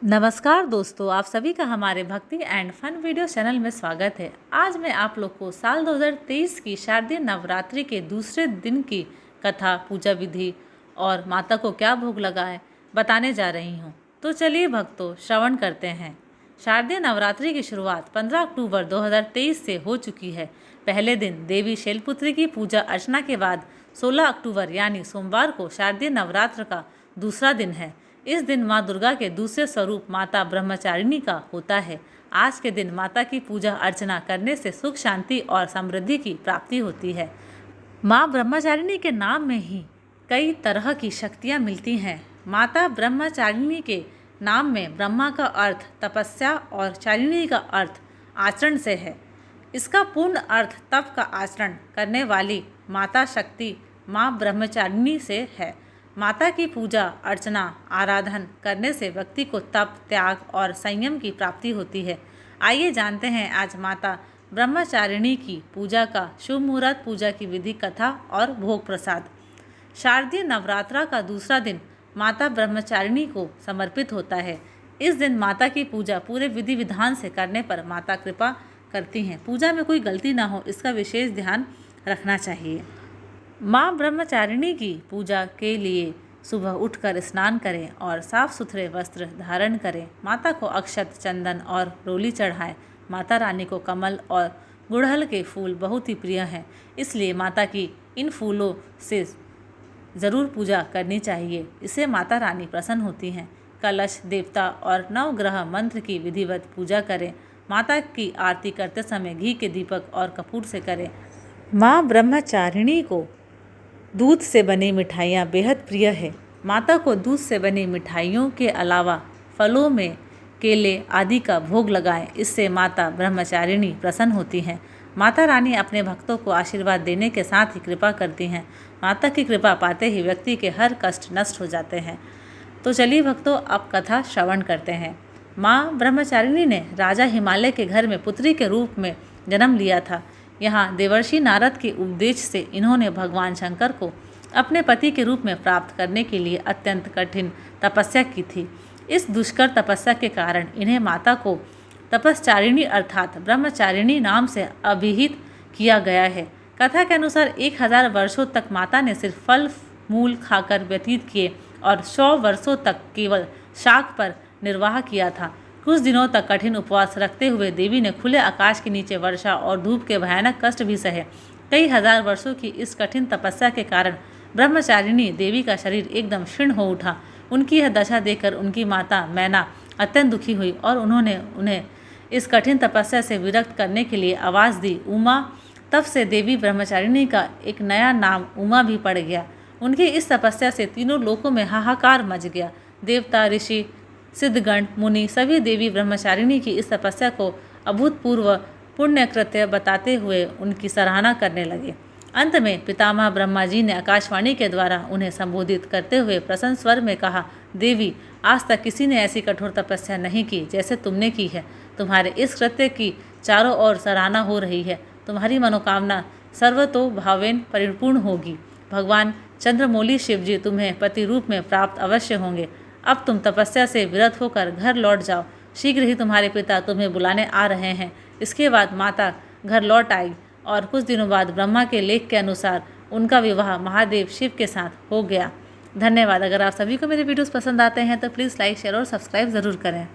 नमस्कार दोस्तों, आप सभी का हमारे भक्ति एंड फन वीडियो चैनल में स्वागत है। आज मैं आप लोग को साल 2023 की शारदीय नवरात्रि के दूसरे दिन की कथा, पूजा विधि और माता को क्या भोग लगाए बताने जा रही हूँ। तो चलिए भक्तों, श्रवण करते हैं। शारदीय नवरात्रि की शुरुआत 15 अक्टूबर 2023 से हो चुकी है। पहले दिन देवी शैलपुत्री की पूजा अर्चना के बाद 16 अक्टूबर यानी सोमवार को शारदीय नवरात्र का दूसरा दिन है। इस दिन माँ दुर्गा के दूसरे स्वरूप माता ब्रह्मचारिणी का होता है। आज के दिन माता की पूजा अर्चना करने से सुख, शांति और समृद्धि की प्राप्ति होती है। माँ ब्रह्मचारिणी के नाम में ही कई तरह की शक्तियाँ मिलती हैं। माता ब्रह्मचारिणी के नाम में ब्रह्मा का अर्थ तपस्या और चारिणी का अर्थ आचरण से है। इसका पूर्ण अर्थ तप का आचरण करने वाली माता शक्ति माँ ब्रह्मचारिणी से है। माता की पूजा अर्चना आराधन करने से व्यक्ति को तप, त्याग और संयम की प्राप्ति होती है। आइए जानते हैं आज माता ब्रह्मचारिणी की पूजा का शुभ मुहूर्त, पूजा की विधि, कथा और भोग प्रसाद। शारदीय नवरात्रा का दूसरा दिन माता ब्रह्मचारिणी को समर्पित होता है। इस दिन माता की पूजा पूरे विधि विधान से करने पर माता कृपा करती हैं। पूजा में कोई गलती ना हो, इसका विशेष ध्यान रखना चाहिए। माँ ब्रह्मचारिणी की पूजा के लिए सुबह उठकर स्नान करें और साफ सुथरे वस्त्र धारण करें। माता को अक्षत, चंदन और रोली चढ़ाएं। माता रानी को कमल और गुड़हल के फूल बहुत ही प्रिय हैं, इसलिए माता की इन फूलों से ज़रूर पूजा करनी चाहिए। इससे माता रानी प्रसन्न होती हैं। कलश, देवता और नवग्रह मंत्र की विधिवत पूजा करें। माता की आरती करते समय घी के दीपक और कपूर से करें। माँ ब्रह्मचारिणी को दूध से बनी मिठाइयाँ बेहद प्रिय है। माता को दूध से बनी मिठाइयों के अलावा फलों में केले आदि का भोग लगाएं। इससे माता ब्रह्मचारिणी प्रसन्न होती हैं। माता रानी अपने भक्तों को आशीर्वाद देने के साथ ही कृपा करती हैं। माता की कृपा पाते ही व्यक्ति के हर कष्ट नष्ट हो जाते हैं। तो चलिए भक्तों, अब कथा श्रवण करते हैं। माँ ब्रह्मचारिणी ने राजा हिमालय के घर में पुत्री के रूप में जन्म लिया था। यहाँ देवर्षि नारद के उपदेश से इन्होंने भगवान शंकर को अपने पति के रूप में प्राप्त करने के लिए अत्यंत कठिन तपस्या की थी। इस दुष्कर तपस्या के कारण इन्हें माता को तपस्चारिणी अर्थात ब्रह्मचारिणी नाम से अभिहित किया गया है। कथा के अनुसार 1000 वर्षों तक माता ने सिर्फ फल मूल खाकर व्यतीत किए और 100 वर्षों तक केवल शाक पर निर्वाह किया था। कुछ दिनों तक कठिन उपवास रखते हुए देवी ने खुले आकाश के नीचे वर्षा और धूप के भयानक कष्ट भी सहे। कई हजार वर्षों की इस कठिन तपस्या के कारण ब्रह्मचारिणी देवी का शरीर एकदम क्षीण हो उठा। उनकी यह दशा देखकर उनकी माता मैना अत्यंत दुखी हुई और उन्होंने उन्हें इस कठिन तपस्या से विरक्त करने के लिए आवाज़ दी, उमा। तब से देवी ब्रह्मचारिणी का एक नया नाम उमा भी पड़ गया। उनकी इस तपस्या से तीनों लोकों में हाहाकार मच गया। देवता, ऋषि, सिद्धगण, मुनि सभी देवी ब्रह्मचारिणी की इस तपस्या को अभूतपूर्व पुण्य कृत्य बताते हुए उनकी सराहना करने लगे। अंत में पितामह ब्रह्मा जी ने आकाशवाणी के द्वारा उन्हें संबोधित करते हुए प्रसन्न स्वर में कहा, देवी, आज तक किसी ने ऐसी कठोर तपस्या नहीं की जैसे तुमने की है। तुम्हारे इस कृत्य की चारों ओर सराहना हो रही है। तुम्हारी मनोकामना सर्वतोभावेन परिपूर्ण होगी। भगवान चंद्रमौली शिव जी तुम्हें पति रूप में प्राप्त अवश्य होंगे। अब तुम तपस्या से विरत होकर घर लौट जाओ। शीघ्र ही तुम्हारे पिता तुम्हें बुलाने आ रहे हैं। इसके बाद माता घर लौट आई और कुछ दिनों बाद ब्रह्मा के लेख के अनुसार उनका विवाह महादेव शिव के साथ हो गया। धन्यवाद। अगर आप सभी को मेरे वीडियोस पसंद आते हैं तो प्लीज़ लाइक, शेयर और सब्सक्राइब ज़रूर करें।